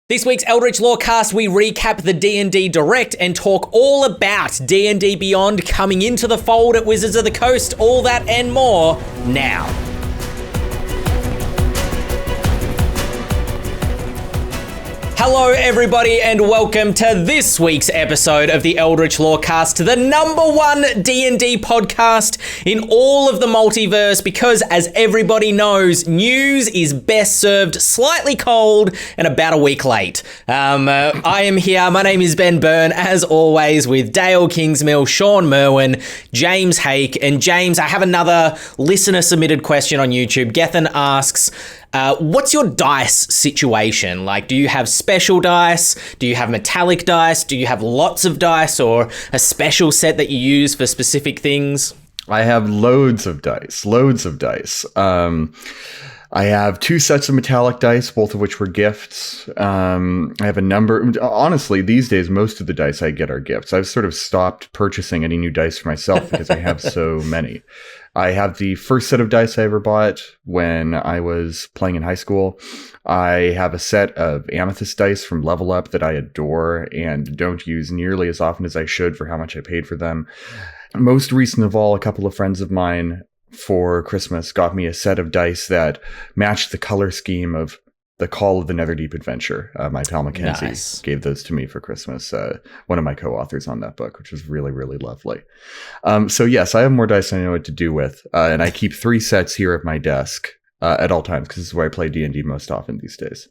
This week's Eldritch Lorecast, we recap the D&D Direct and talk all about D&D Beyond coming into the fold at Wizards of the Coast, all that and more now. Hello everybody and welcome to this week's episode of the Eldritch Lorecast, the #1 D&D podcast in all of the multiverse, because as everybody knows, news is best served slightly cold and about a week late. I am here, my name is Ben Byrne, as always, with Dael Kingsmill, Shawn Merwin, James Hake, and James, I have another listener submitted question on YouTube. Gethin asks, what's your dice situation? Like, do you have special dice? Do you have metallic dice? Do you have lots of dice or a special set that you use for specific things? I have loads of dice. I have 2 sets of metallic dice, both of which were gifts. I have a number. Honestly, these days, most of the dice I get are gifts. I've sort of stopped purchasing any new dice for myself because I have so many. I have the first set of dice I ever bought when I was playing in high school. I have a set of amethyst dice from Level Up that I adore and don't use nearly as often as I should for how much I paid for them. Most recent of all, a couple of friends of mine for Christmas got me a set of dice that matched the color scheme of The Call of the Netherdeep Adventure. My pal Mackenzie gave those to me for Christmas. One of my co-authors on that book, which was really, really lovely. So yes, I have more dice than I know what to do with. And I keep 3 sets here at my desk at all times, because this is where I play D&D most often these days.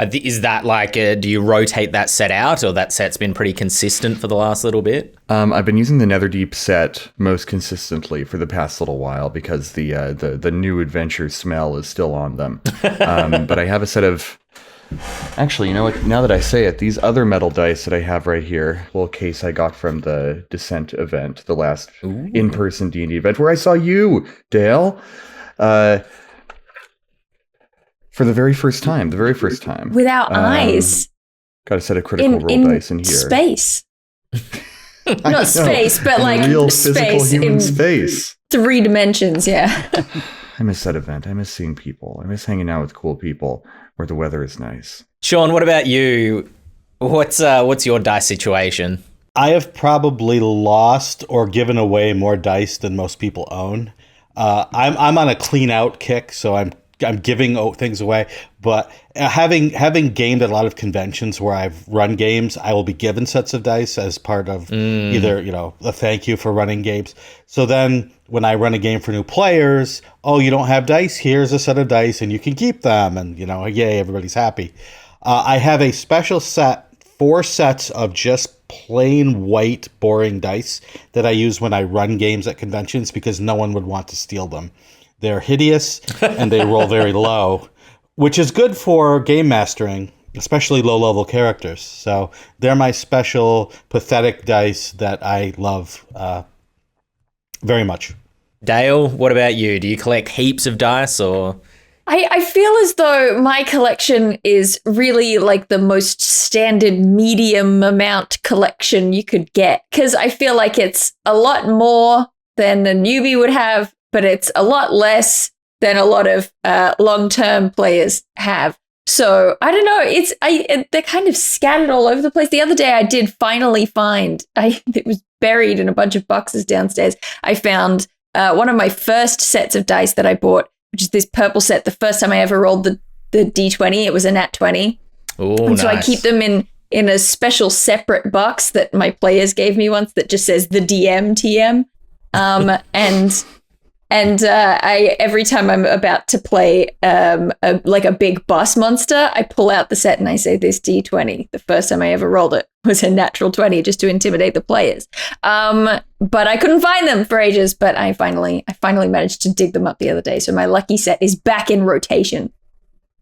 Is that like, do you rotate that set out, or that set's been pretty consistent for the last little bit? I've been using the Netherdeep set most consistently for the past little while because the new adventure smell is still on them. But I have a set of... Actually, you know what? Now that I say it, these other metal dice that I have right here, little case I got from the Descent event, the last in-person D&D event, where I saw you, Dael. For the very first time. With our eyes. Got a set of critical role dice in here. Space. Not space, but like real space physical human in space. 3 dimensions, yeah. I miss that event. I miss seeing people. I miss hanging out with cool people where the weather is nice. Shawn, what about you? What's your dice situation? I have probably lost or given away more dice than most people own. I'm on a clean out kick, so I'm giving things away, but having gamed at a lot of conventions where I've run games, I will be given sets of dice as part of either, a thank you for running games. So then when I run a game for new players, you don't have dice, here's a set of dice and you can keep them. And, yay, everybody's happy. I have a special set, 4 sets of just plain white boring dice that I use when I run games at conventions because no one would want to steal them. They're hideous and they roll very low, which is good for game mastering, especially low-level characters. So they're my special pathetic dice that I love very much. Dael, what about you? Do you collect heaps of dice or... I feel as though my collection is really like the most standard medium amount collection you could get, because I feel like it's a lot more than a newbie would have, but it's a lot less than a lot of long-term players have. So I don't know. They're kind of scattered all over the place. The other day, I did finally find it was buried in a bunch of boxes downstairs. I found one of my first sets of dice that I bought, which is this purple set. The first time I ever rolled the D20, it was a nat 20. Oh, and so nice. I keep them in a special separate box that my players gave me once that just says the DM TM. And I every time I'm about to play a big boss monster, I pull out the set and I say, this D20. The first time I ever rolled it was a natural 20 just to intimidate the players. But I couldn't find them for ages, but I finally managed to dig them up the other day. So my lucky set is back in rotation.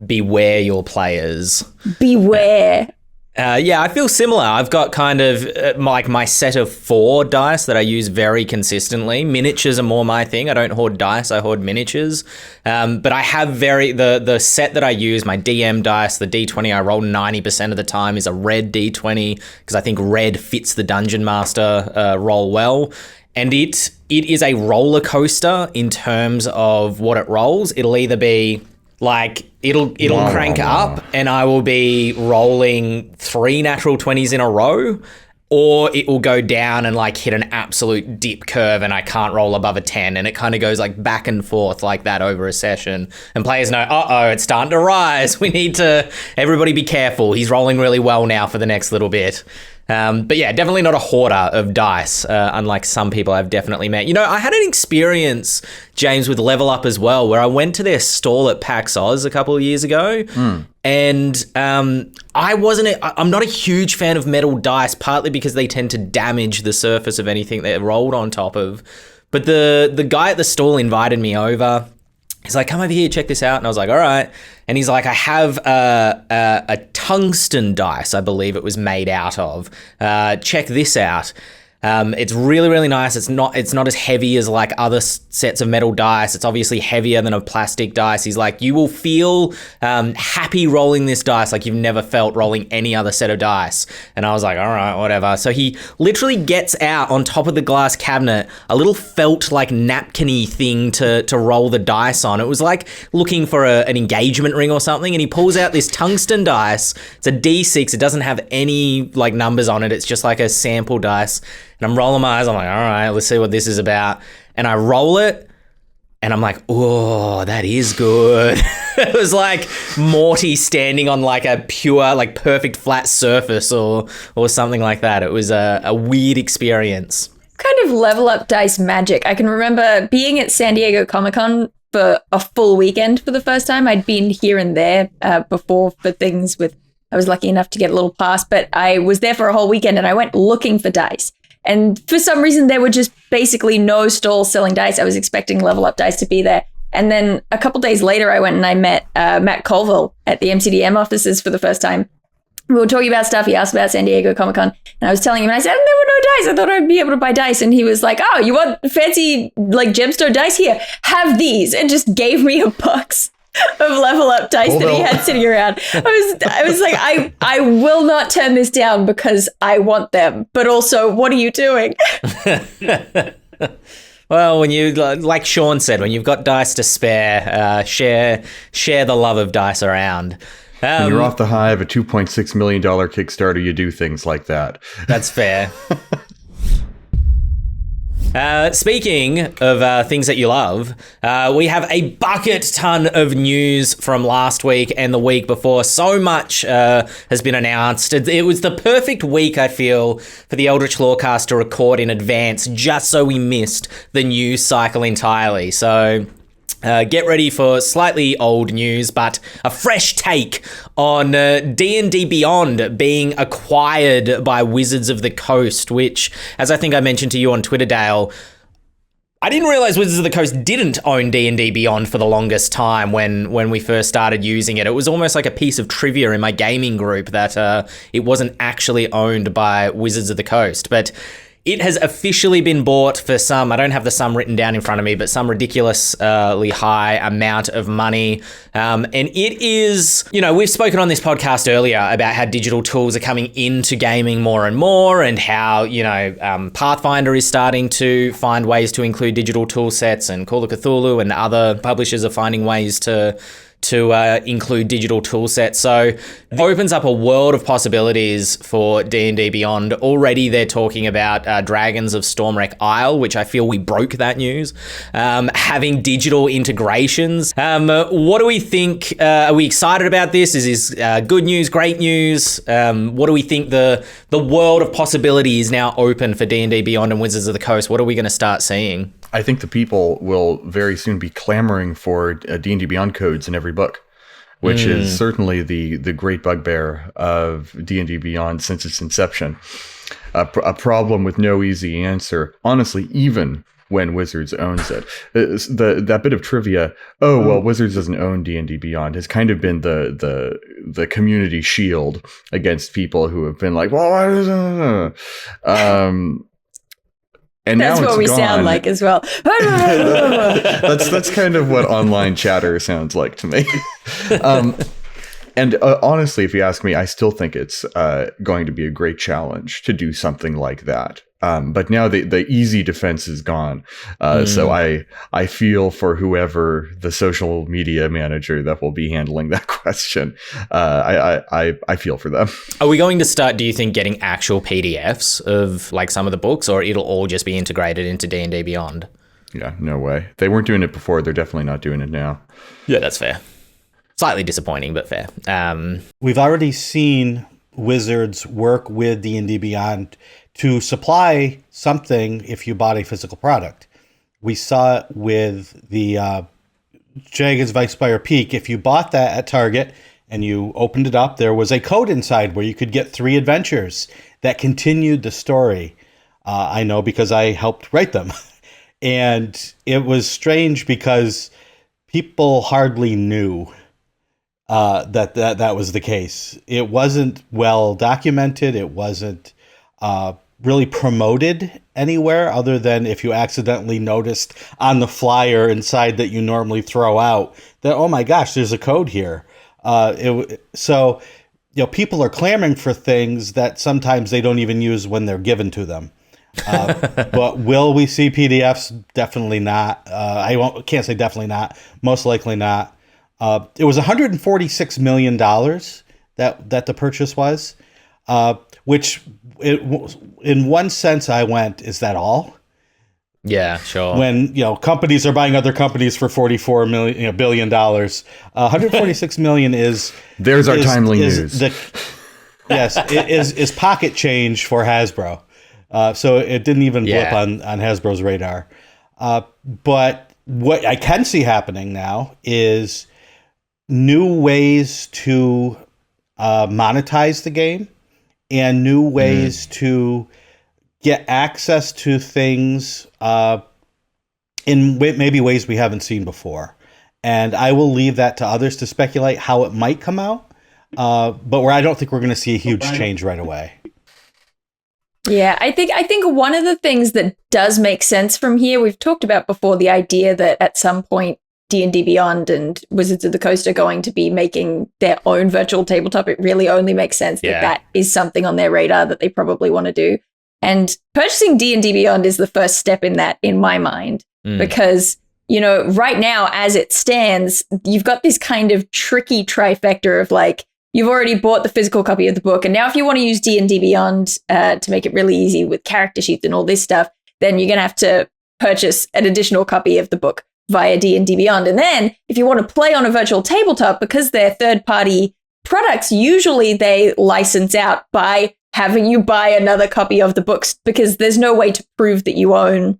Beware your players. Beware. Yeah, I feel similar. I've got kind of like my set of 4 dice that I use very consistently. Miniatures are more my thing. I don't hoard dice, I hoard miniatures. But I have the set that I use, my DM dice, the D20 I roll 90% of the time is a red D20 because I think red fits the Dungeon Master roll well. And it is a roller coaster in terms of what it rolls. It'll either be Like it'll crank up and I will be rolling 3 natural 20s in a row, or it will go down and like hit an absolute dip curve and I can't roll above a 10, and it kind of goes like back and forth like that over a session, and players know, it's starting to rise. We need to, everybody be careful. He's rolling really well now for the next little bit. But yeah, definitely not a hoarder of dice, unlike some people I've definitely met. You know, I had an experience, James, with Level Up as well, where I went to their stall at PAX Oz a couple of years ago, and I'm not a huge fan of metal dice, partly because they tend to damage the surface of anything they're rolled on top of. But the guy at the stall invited me over. He's like, come over here, check this out. And I was like, all right. And he's like, I have a tungsten dice, I believe it was made out of. Check this out. It's really, really nice. It's not as heavy as like other sets of metal dice. It's obviously heavier than a plastic dice. He's like, you will feel happy rolling this dice like you've never felt rolling any other set of dice. And I was like, all right, whatever. So he literally gets out on top of the glass cabinet a little felt like napkin-y thing to roll the dice on. It was like looking for an engagement ring or something. And he pulls out this tungsten dice. It's a D6. It doesn't have any like numbers on it. It's just like a sample dice. And I'm rolling my eyes. I'm like, all right, let's see what this is about. And I roll it, and I'm like, oh, that is good. It was like Morty standing on like a pure, like perfect flat surface or something like that. It was a weird experience. Kind of Level Up dice magic. I can remember being at San Diego Comic-Con for a full weekend for the first time. I'd been here and there before for things with, I was lucky enough to get a little pass, but I was there for a whole weekend and I went looking for dice. And for some reason, there were just basically no stalls selling dice. I was expecting Level Up dice to be there. And then a couple days later, I went and I met Matt Colville at the MCDM offices for the first time. We were talking about stuff. He asked about San Diego Comic-Con. And I was telling him, and I said, there were no dice. I thought I'd be able to buy dice. And he was like, oh, you want fancy like gemstone dice? Here, have these. And just gave me a box of Level Up dice that he had sitting around. I was like, I will not turn this down because I want them. But also, what are you doing? Well, when you, like Shawn said, when you've got dice to spare, share the love of dice around. When you're off the high of a $2.6 million Kickstarter, you do things like that. That's fair. Speaking of things that you love, we have a bucket ton of news from last week and the week before. So much has been announced. It was the perfect week, I feel, for the Eldritch Lorecast to record in advance, just so we missed the news cycle entirely. So get ready for slightly old news, but a fresh take on D&D Beyond being acquired by Wizards of the Coast, which, as I think I mentioned to you on Twitter, Dael, I didn't realize Wizards of the Coast didn't own D&D Beyond for the longest time when we first started using it. It was almost like a piece of trivia in my gaming group that it wasn't actually owned by Wizards of the Coast. But it has officially been bought for some, I don't have the sum written down in front of me, but some ridiculously high amount of money. And it is, you know, we've spoken on this podcast earlier about how digital tools are coming into gaming more and more, and how, you know, Pathfinder is starting to find ways to include digital tool sets, and Call of Cthulhu and other publishers are finding ways to include digital tool sets. So it opens up a world of possibilities for D&D Beyond. Already they're talking about Dragons of Stormwreck Isle, which I feel we broke that news, having digital integrations. What do we think? Are we excited about this? Is this good news, great news? What do we think the world of possibility is now open for D&D Beyond and Wizards of the Coast? What are we going to start seeing? I think the people will very soon be clamoring for D&D Beyond codes in every book, which is certainly the great bugbear of D&D Beyond since its inception. A problem with no easy answer, honestly, even when Wizards owns it. That bit of trivia, Wizards doesn't own D&D Beyond, has kind of been the community shield against people who have been like, well, and that's now what we sound like as well. That's kind of what online chatter sounds like to me. And honestly, if you ask me, I still think it's going to be a great challenge to do something like that. But now the easy defense is gone. So I feel for whoever the social media manager that will be handling that question. I feel for them. Are we going to start, do you think, getting actual PDFs of like some of the books, or it'll all just be integrated into D&D Beyond? Yeah, no way. They weren't doing it before. They're definitely not doing it now. Yeah, that's fair. Slightly disappointing, but fair. We've already seen Wizards work with D&D Beyond to supply something if you bought a physical product. We saw it with the Dragons Ghostfire Peak. If you bought that at Target and you opened it up, there was a code inside where you could get 3 adventures that continued the story. I know because I helped write them. And it was strange because people hardly knew that was the case. It wasn't well documented. It wasn't really promoted anywhere other than if you accidentally noticed on the flyer inside that you normally throw out that, oh my gosh, there's a code here. So people are clamoring for things that sometimes they don't even use when they're given to them. But will we see PDFs? Definitely not. Can't say definitely not. Most likely not. It was $146 million that the purchase was, which in one sense I went, is that all? Yeah, sure. When companies are buying other companies for $44 billion, $146 million is there's our timely news. Yes, it is pocket change for Hasbro. So it didn't even blip on Hasbro's radar. But what I can see happening now is new ways to monetize the game and new ways to get access to things in maybe ways we haven't seen before. And I will leave that to others to speculate how it might come out. But where I don't think we're going to see a huge change right away. Yeah, I think one of the things that does make sense from here, we've talked about before, the idea that at some point D&D Beyond and Wizards of the Coast are going to be making their own virtual tabletop. It really only makes sense that is something on their radar that they probably want to do. And purchasing D&D Beyond is the first step in that, in my mind, because, right now, as it stands, you've got this kind of tricky trifecta of like, you've already bought the physical copy of the book. And now if you want to use D&D Beyond to make it really easy with character sheets and all this stuff, then you're going to have to purchase an additional copy of the book via D&D Beyond. And then if you want to play on a virtual tabletop, because they're third-party products, usually they license out by having you buy another copy of the books, because there's no way to prove that you own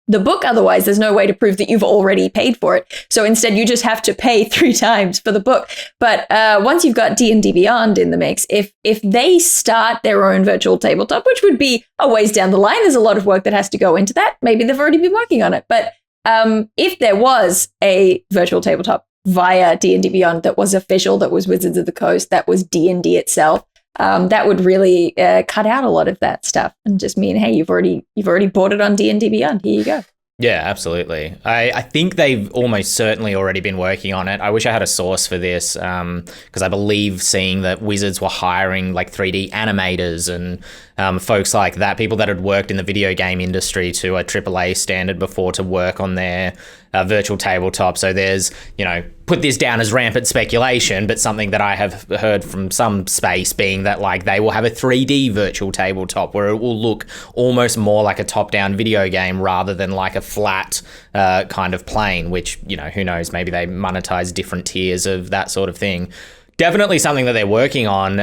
the book. Otherwise, there's no way to prove that you've already paid for it. So instead, you just have to pay 3 times for the book. But once you've got D&D Beyond in the mix, if they start their own virtual tabletop, which would be a ways down the line, there's a lot of work that has to go into that. Maybe they've already been working on it. But if there was a virtual tabletop via D&D Beyond that was official, that was Wizards of the Coast, that was D&D itself, that would really cut out a lot of that stuff and just mean, hey, you've already bought it on D&D Beyond. Here you go. Yeah, absolutely. I think they've almost certainly already been working on it. I wish I had a source for this, because I believe seeing that Wizards were hiring like 3D animators and folks like that, people that had worked in the video game industry to a AAA standard before to work on their virtual tabletop. So there's, put this down as rampant speculation, but something that I have heard from some space being that like they will have a 3D virtual tabletop where it will look almost more like a top-down video game rather than like a flat kind of plane, which, who knows, maybe they monetize different tiers of that sort of thing. Definitely something that they're working on.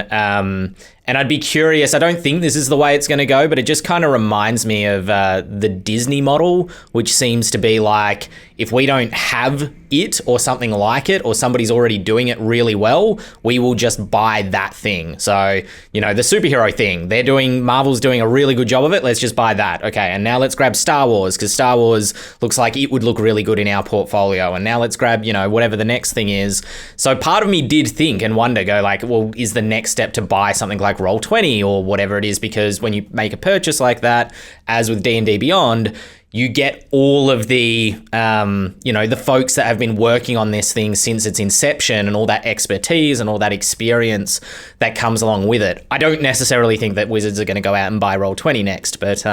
And I'd be curious, I don't think this is the way it's going to go, but it just kind of reminds me of the Disney model, which seems to be like, if we don't have it or something like it, or somebody's already doing it really well, we will just buy that thing. So, the superhero thing, Marvel's doing a really good job of it. Let's just buy that. Okay. And now let's grab Star Wars, because Star Wars looks like it would look really good in our portfolio. And now let's grab, whatever the next thing is. So part of me did think and wonder, go like, well, is the next step to buy something like Roll20 or whatever it is? Because when you make a purchase like that, as with D&D Beyond, you get all of the, the folks that have been working on this thing since its inception and all that expertise and all that experience that comes along with it. I don't necessarily think that Wizards are going to go out and buy Roll20 next, but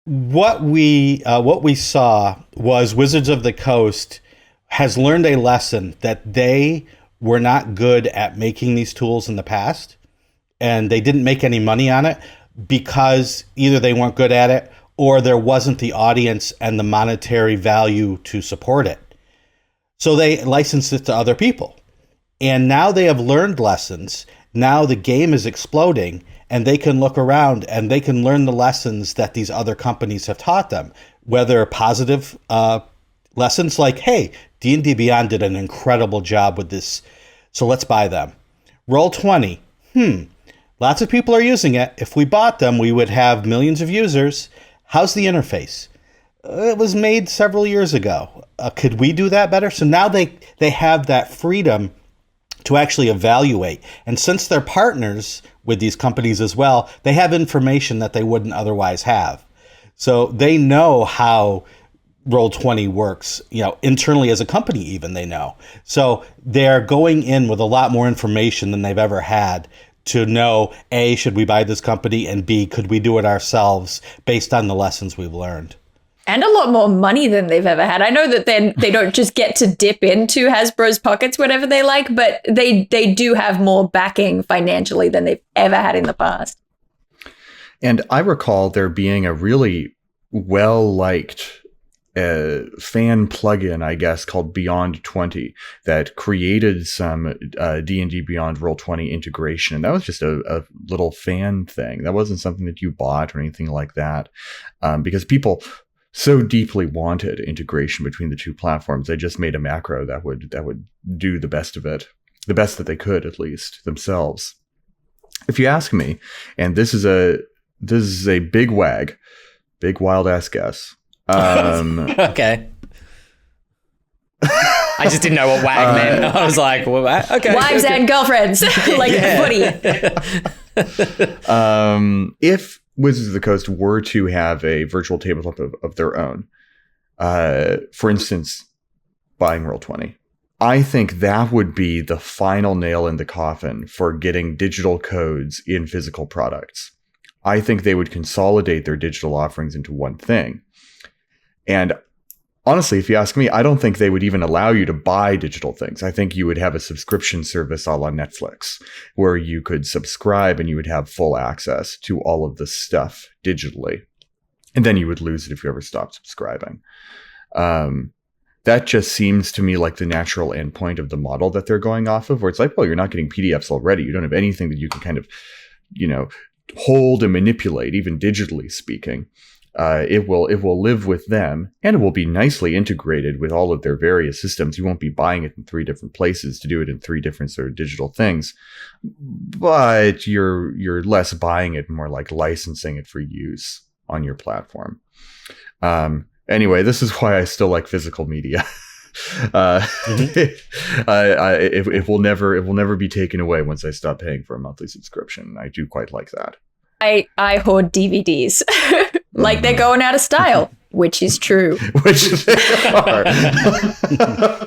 what we saw was Wizards of the Coast has learned a lesson that they were not good at making these tools in the past, and they didn't make any money on it because either they weren't good at it or there wasn't the audience and the monetary value to support it. So they licensed it to other people. And now they have learned lessons. Now the game is exploding, and they can look around and they can learn the lessons that these other companies have taught them, whether positive lessons like, hey, D&D Beyond did an incredible job with this, so let's buy them. Roll20, lots of people are using it. If we bought them, we would have millions of users. How's the interface? It was made several years ago. Could we do that better? So now they have that freedom to actually evaluate. And since they're partners with these companies as well, they have information that they wouldn't otherwise have. So they know how Roll20 works, internally as a company even, they know. So they're going in with a lot more information than they've ever had to know, A, should we buy this company, and B, could we do it ourselves based on the lessons we've learned. And a lot more money than they've ever had. I know that they don't just get to dip into Hasbro's pockets whenever they like, but they do have more backing financially than they've ever had in the past. And I recall there being a really well-liked fan plugin, I guess, called Beyond 20 that created some D&D Beyond Roll20 integration. And that was just a little fan thing. That wasn't something that you bought or anything like that, because people so deeply wanted integration between the two platforms. They just made a macro that would do the best of it, the best that they could, at least themselves. If you ask me, and this is a big wag, big wild ass guess. Okay. I just didn't know what wag meant. I was like, well, okay. Wives and girlfriends, like footy. If Wizards of the Coast were to have a virtual tabletop of their own, for instance, buying Roll20, I think that would be the final nail in the coffin for getting digital codes in physical products. I think they would consolidate their digital offerings into one thing. And honestly, if you ask me, I don't think they would even allow you to buy digital things. I think you would have a subscription service a la Netflix where you could subscribe and you would have full access to all of the stuff digitally. And then you would lose it if you ever stopped subscribing. That just seems to me like the natural endpoint of the model that they're going off of, where it's like, well, you're not getting PDFs already. You don't have anything that you can kind of, hold and manipulate, even digitally speaking. It will live with them, and it will be nicely integrated with all of their various systems. You won't be buying it in 3 different places to do it in 3 different sort of digital things, but you're less buying it, more like licensing it for use on your platform. Anyway, this is why I still like physical media. It will never be taken away once I stop paying for a monthly subscription. I do quite like that. I hoard DVDs like they're going out of style, which is true. Which they are.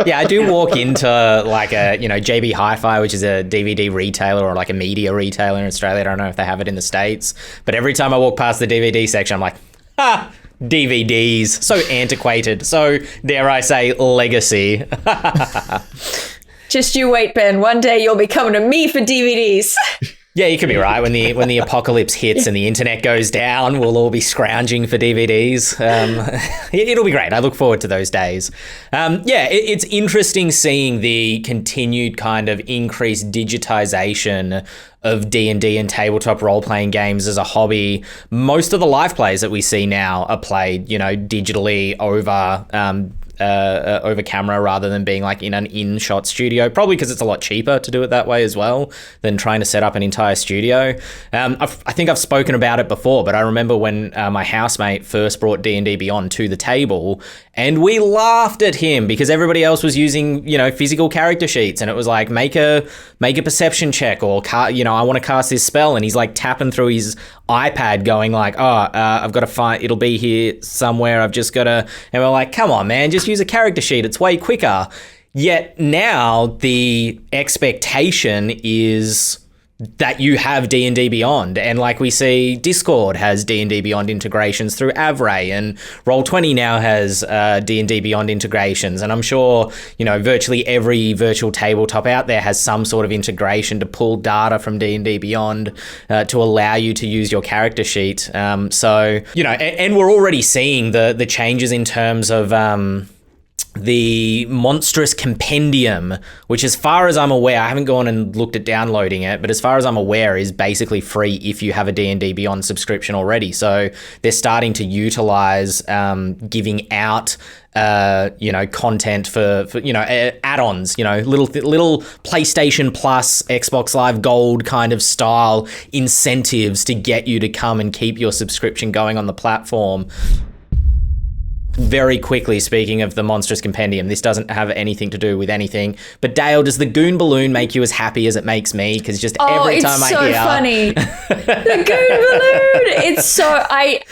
Yeah, I do walk into like a, JB Hi-Fi, which is a DVD retailer or like a media retailer in Australia. I don't know if they have it in the States, but every time I walk past the DVD section, I'm like, DVDs, so antiquated, so dare I say legacy. Just you wait, Ben. One day you'll be coming to me for DVDs. Yeah, you could be right. When the apocalypse hits and the internet goes down, we'll all be scrounging for DVDs. It'll be great. I look forward to those days. It's interesting seeing the continued kind of increased digitization of D&D and tabletop role-playing games as a hobby. Most of the live plays that we see now are played, digitally over over camera rather than being like in an in-shot studio, probably because it's a lot cheaper to do it that way as well than trying to set up an entire studio. I think I've spoken about it before, but I remember when my housemate first brought D&D Beyond to the table, and we laughed at him because everybody else was using, physical character sheets, and it was like, make a perception check, or I want to cast this spell, and he's like tapping through his iPad going like, I've got to find, it'll be here somewhere, I've just got to, and we're like, come on man, just use a character sheet, it's way quicker. Yet now the expectation is that you have D&D Beyond, and like we see Discord has D&D Beyond integrations through Avray, and Roll20 now has D&D Beyond integrations, and I'm sure virtually every virtual tabletop out there has some sort of integration to pull data from D&D Beyond to allow you to use your character sheet. And we're already seeing the changes in terms of the monstrous compendium, which as far as I'm aware, I haven't gone and looked at downloading it, but as far as I'm aware is basically free if you have a D&D Beyond subscription already. So they're starting to utilize giving out content for add-ons, little PlayStation Plus, Xbox Live Gold kind of style incentives to get you to come and keep your subscription going on the platform. Very quickly, speaking of the monstrous compendium, this doesn't have anything to do with anything, but Dael, does the Goon balloon make you as happy as it makes me? Because just every time I hear... Oh, it's so funny. The Goon balloon! It's so... I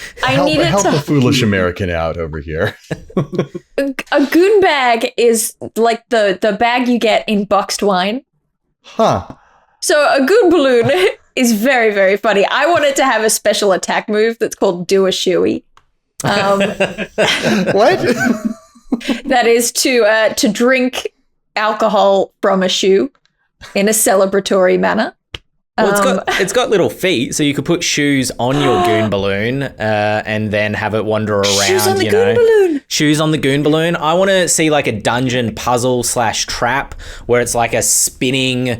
needed to... Help the foolish American out over here. A Goon bag is like the bag you get in boxed wine. Huh. So a Goon balloon is very, very funny. I wanted to have a special attack move that's called Do a Shoey. What? That is to drink alcohol from a shoe in a celebratory manner. Well, it's got little feet, so you could put shoes on your Goon balloon and then have it wander around. Shoes on the Goon balloon. Shoes on the Goon balloon. I want to see like a dungeon puzzle / trap where it's like a spinning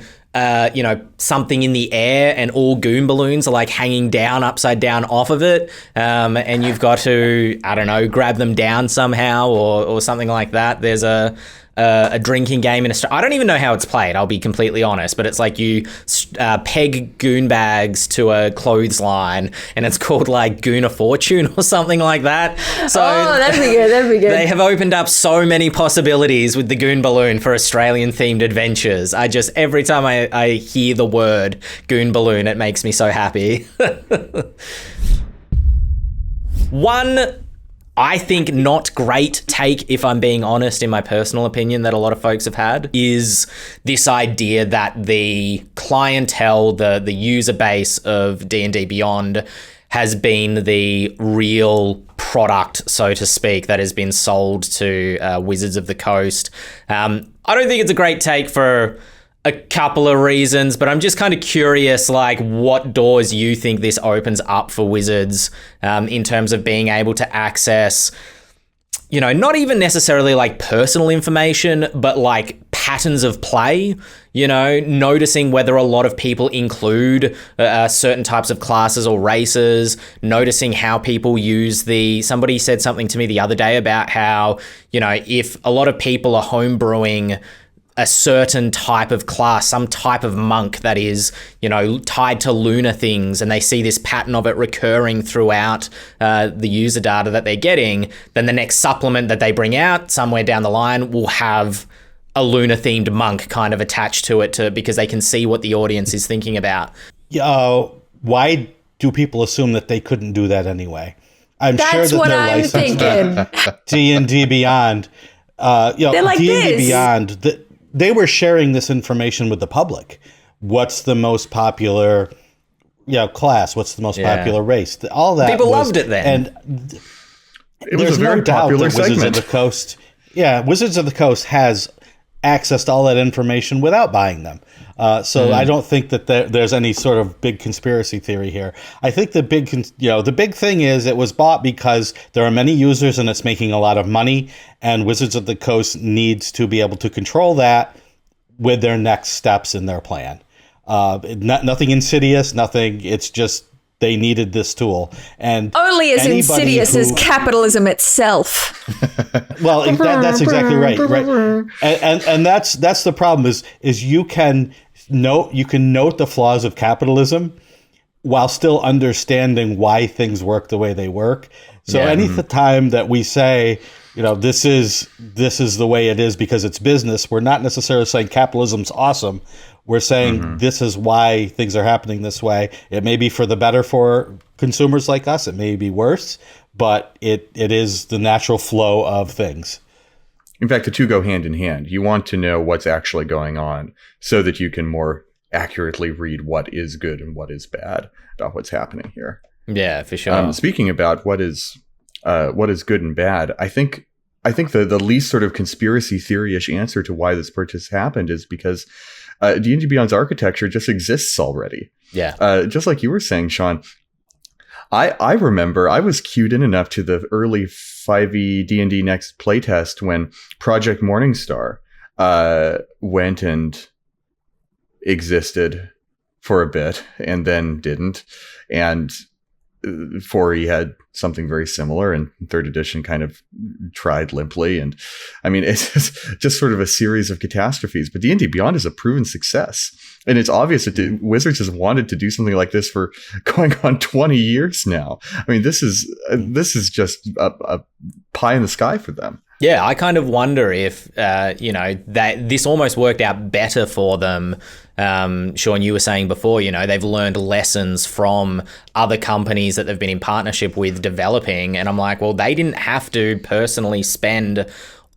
something in the air and all Goon balloons are like hanging down upside down off of it. And you've got to, I don't know, grab them down somehow or something like that. There's a drinking game in Australia. I don't even know how it's played, I'll be completely honest, but it's like you peg Goon bags to a clothesline and it's called like Goon of Fortune or something like that. So that'd be good. They have opened up so many possibilities with the Goon balloon for Australian themed adventures. Every time I hear the word Goon balloon, it makes me so happy. One, I think, not great take, if I'm being honest, in my personal opinion, that a lot of folks have had, is this idea that the clientele, the user base of D&D Beyond has been the real product, so to speak, that has been sold to Wizards of the Coast. I don't think it's a great take for a couple of reasons, but I'm just kind of curious, like, what doors you think this opens up for Wizards in terms of being able to access, not even necessarily like personal information, but like patterns of play, noticing whether a lot of people include certain types of classes or races, noticing how people use somebody said something to me the other day about how, if a lot of people are homebrewing a certain type of class, some type of monk that is, tied to lunar things, and they see this pattern of it recurring throughout the user data that they're getting, then the next supplement that they bring out somewhere down the line will have a lunar themed monk kind of attached to it because they can see what the audience is thinking about. Why do people assume that they couldn't do that anyway? That's sure that what they're I'm licensed thinking. D&D Beyond. They're like D&D this. Beyond, they were sharing this information with the public. What's the most popular class? What's the most popular race? All that. People loved it then. And it was a very popular segment. Wizards of the Coast, Wizards of the Coast has access to all that information without buying them. I don't think that there's any sort of big conspiracy theory here. I think the big thing is it was bought because there are many users and it's making a lot of money, and Wizards of the Coast needs to be able to control that with their next steps in their plan. Nothing insidious, nothing. It's just they needed this tool. And only as anybody insidious as capitalism itself. Well, that's exactly right. And that's the problem is you can note the flaws of capitalism while still understanding why things work the way they work. So any time that we say, this is the way it is because it's business, we're not necessarily saying capitalism's awesome. We're saying this is why things are happening this way. It may be for the better for consumers like us. It may be worse, but it is the natural flow of things. In fact, the two go hand in hand. You want to know what's actually going on so that you can more accurately read what is good and what is bad about what's happening here. Yeah, for sure. Speaking about what is good and bad, I think the least sort of conspiracy theory-ish answer to why this purchase happened is because D&D Beyond's architecture just exists already. Yeah. Just like you were saying, Shawn, I remember I was cued in enough to the early 5e D&D Next playtest when Project Morningstar went and existed for a bit and then didn't. And 4e had something very similar, and 3rd edition kind of tried limply. And I mean, it's just sort of a series of catastrophes. But D&D Beyond is a proven success. And it's obvious that Wizards has wanted to do something like this for going on 20 years now. I mean, this is just a pie in the sky for them. Yeah, I kind of wonder if, that this almost worked out better for them. Shawn, you were saying before, they've learned lessons from other companies that they've been in partnership with developing. And I'm like, well, they didn't have to personally spend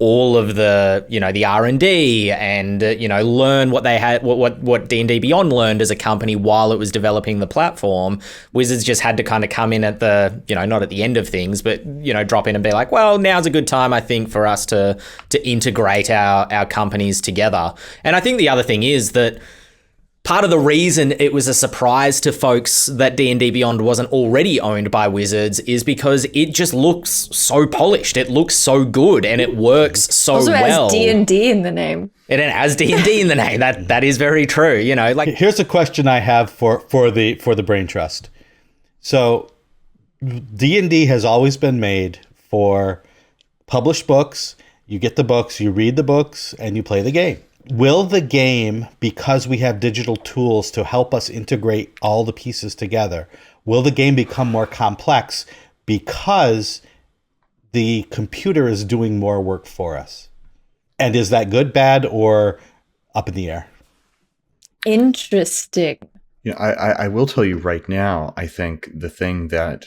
all of the, the R&D and, learn what they had, what D&D Beyond learned as a company while it was developing the platform. Wizards just had to kind of come in at the, not at the end of things, but, drop in and be like, well, now's a good time, I think, for us to integrate our companies together. And I think the other thing is that part of the reason it was a surprise to folks that D&D Beyond wasn't already owned by Wizards is because it just looks so polished. It looks so good and it works so also well. Also has D&D in the name. It has D&D in the name. That is very true. Here's a question I have for the Brain Trust. So D&D has always been made for published books. You get the books, you read the books, and you play the game. Will the game, because we have digital tools to help us integrate all the pieces together, will the game become more complex because the computer is doing more work for us? And is that good, bad, or up in the air? Interesting. I will tell you right now, I think the thing that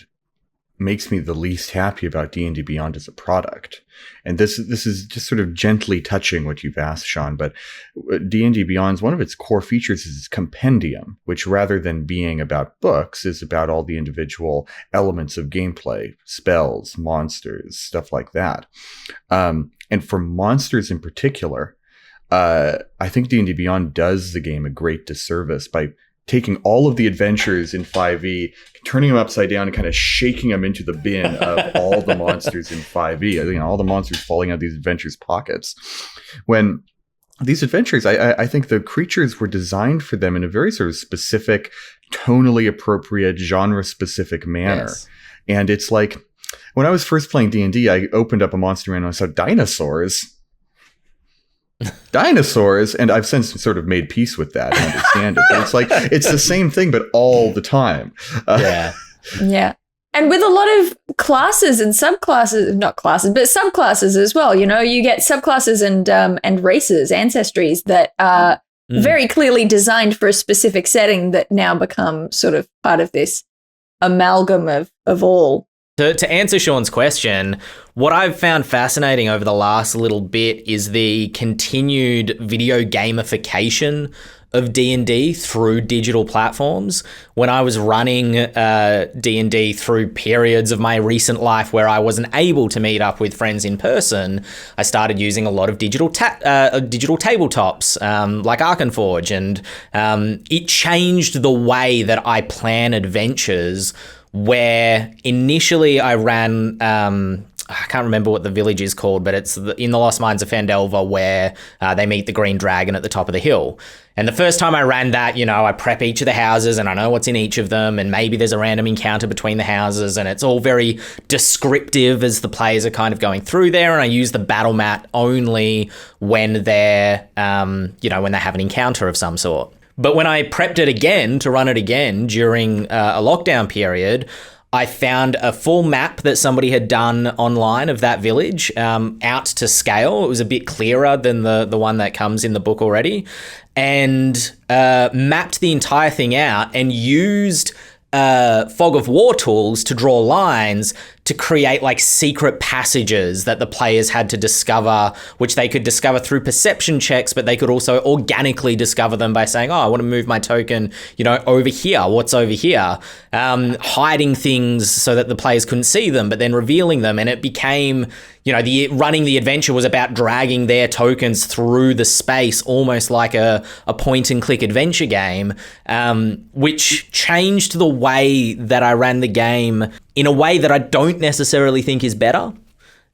makes me the least happy about D&D Beyond as a product, and this is just sort of gently touching what you've asked, Shawn, but D&D Beyond's one of its core features is its compendium, which rather than being about books is about all the individual elements of gameplay, spells, monsters, stuff like that. And for monsters in particular, I think D&D Beyond does the game a great disservice by taking all of the adventures in 5e, turning them upside down and kind of shaking them into the bin of all the monsters in 5e. All the monsters falling out of these adventures' pockets. When these adventures, I think the creatures were designed for them in a very sort of specific, tonally appropriate, genre-specific manner. Yes. And it's like, when I was first playing D&D, I opened up a monster manual and I saw dinosaurs. And I've since sort of made peace with that and understand it. But it's like, it's the same thing, but all the time. Yeah. And with a lot of classes and subclasses, not classes, but subclasses as well, you get subclasses and races, ancestries that are very clearly designed for a specific setting that now become sort of part of this amalgam of all. To answer Shawn's question, what I've found fascinating over the last little bit is the continued video gamification of D&D through digital platforms. When I was running D&D through periods of my recent life where I wasn't able to meet up with friends in person, I started using a lot of digital tabletops like Arkenforge, and it changed the way that I plan adventures, where initially I ran I can't remember what the village is called, but it's in the Lost Mines of Phandelver where they meet the Green Dragon at the top of the hill. And the first time I ran that, I prep each of the houses and I know what's in each of them, and maybe there's a random encounter between the houses, and it's all very descriptive as the players are kind of going through there. And I use the battle mat only when they're, when they have an encounter of some sort. But when I prepped it again to run it again during a lockdown period, I found a full map that somebody had done online of that village out to scale. It was a bit clearer than the one that comes in the book already, and mapped the entire thing out and used fog of war tools to draw lines to create like secret passages that the players had to discover, which they could discover through perception checks, but they could also organically discover them by saying, I want to move my token, over here. What's over here? Hiding things so that the players couldn't see them, but then revealing them. And it became, running the adventure was about dragging their tokens through the space, almost like a point and click adventure game, which changed the way that I ran the game in a way that I don't necessarily think is better.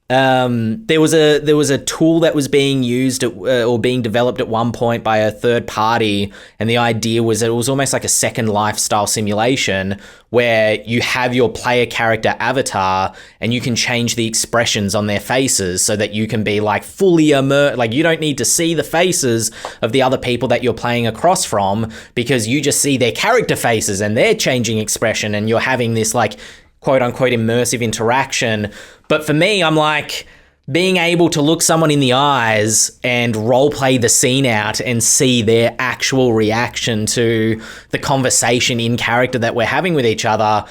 There was a tool that was being used or being developed at one point by a third party, and the idea was that it was almost like a second lifestyle simulation where you have your player character avatar and you can change the expressions on their faces so that you can be like fully immersed. Like, you don't need to see the faces of the other people that you're playing across from, because you just see their character faces and they're changing expression, and you're having this like quote unquote immersive interaction. But for me, I'm like, being able to look someone in the eyes and role play the scene out and see their actual reaction to the conversation in character that we're having with each other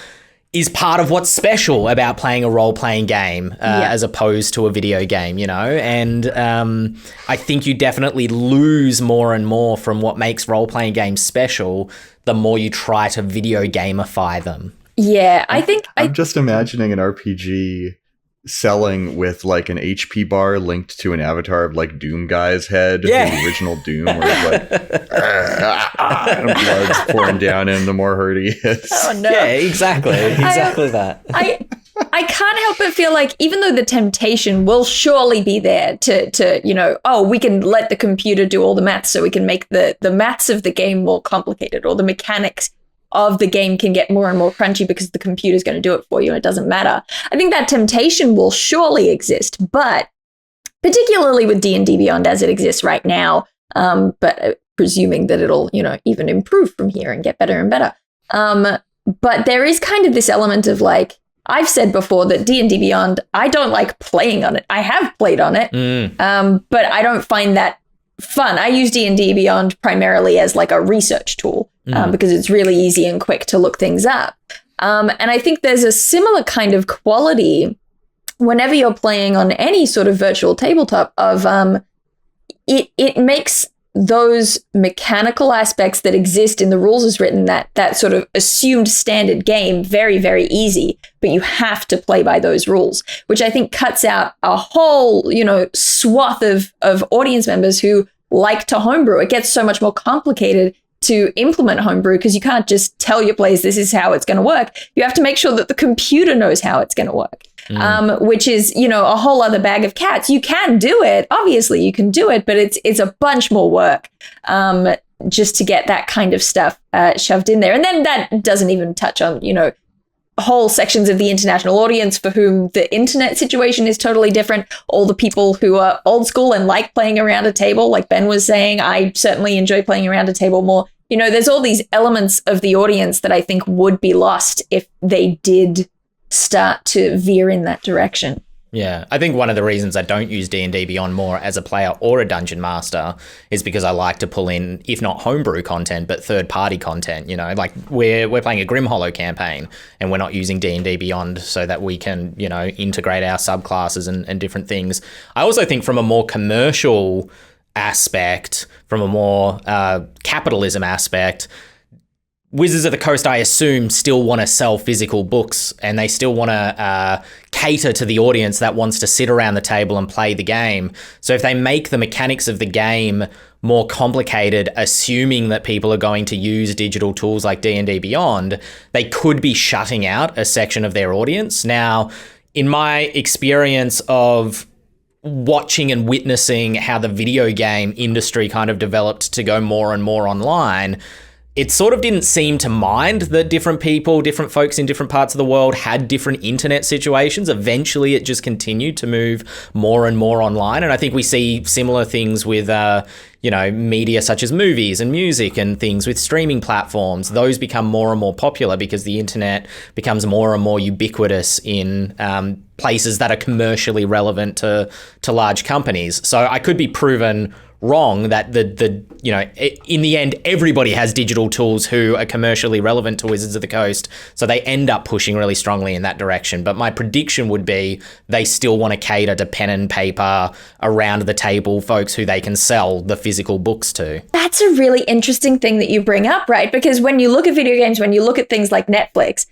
is part of what's special about playing a role-playing game as opposed to a video game, And I think you definitely lose more and more from what makes role-playing games special the more you try to video gamify them. Yeah, I think I'm just imagining an RPG selling with like an HP bar linked to an avatar of like Doom Guy's head, the original Doom, where it's like and blood's pouring down him the more hurt he is. Oh no! Yeah, exactly that. I can't help but feel like, even though the temptation will surely be there to we can let the computer do all the maths so we can make the maths of the game more complicated, or the mechanics of the game can get more and more crunchy because the computer's going to do it for you and it doesn't matter. I think that temptation will surely exist, but particularly with D&D Beyond as it exists right now, but presuming that it'll, even improve from here and get better and better. But there is kind of this element of like, I've said before that D&D Beyond, I don't like playing on it. I have played on it, but I don't find that fun. I use D&D Beyond primarily as like a research tool because it's really easy and quick to look things up. And I think there's a similar kind of quality whenever you're playing on any sort of virtual tabletop of it makes those mechanical aspects that exist in the rules as written, that sort of assumed standard game, very, very easy, but you have to play by those rules, which I think cuts out a whole, swath of audience members who like to homebrew. It gets so much more complicated to implement homebrew because you can't just tell your players this is how it's going to work. You have to make sure that the computer knows how it's going to work, which is, a whole other bag of cats. You can do it. Obviously, you can do it, but it's a bunch more work just to get that kind of stuff shoved in there. And then that doesn't even touch on, whole sections of the international audience for whom the internet situation is totally different. All the people who are old school and like playing around a table, like Ben was saying, I certainly enjoy playing around a table more. There's all these elements of the audience that I think would be lost if they did start to veer in that direction. Yeah, I think one of the reasons I don't use D&D Beyond more as a player or a dungeon master is because I like to pull in, if not homebrew content, but third-party content. Like we're playing a Grim Hollow campaign and we're not using D&D Beyond so that we can, integrate our subclasses and different things. I also think from a more commercial aspect, from a more capitalism aspect, Wizards of the Coast, I assume, still want to sell physical books, and they still want to cater to the audience that wants to sit around the table and play the game. So if they make the mechanics of the game more complicated, assuming that people are going to use digital tools like D&D Beyond, they could be shutting out a section of their audience. Now, in my experience of watching and witnessing how the video game industry kind of developed to go more and more online, it sort of didn't seem to mind that different people, different folks in different parts of the world had different internet situations. Eventually, it just continued to move more and more online. And I think we see similar things with, media such as movies and music and things with streaming platforms. Those become more and more popular because the internet becomes more and more ubiquitous in places that are commercially relevant to large companies. So I could be proven wrong that in the end, everybody has digital tools who are commercially relevant to Wizards of the Coast, so they end up pushing really strongly in that direction. But my prediction would be they still want to cater to pen and paper, around the table folks who they can sell the physical books to. That's a really interesting thing that you bring up, right? Because when you look at video games, when you look at things like Netflix,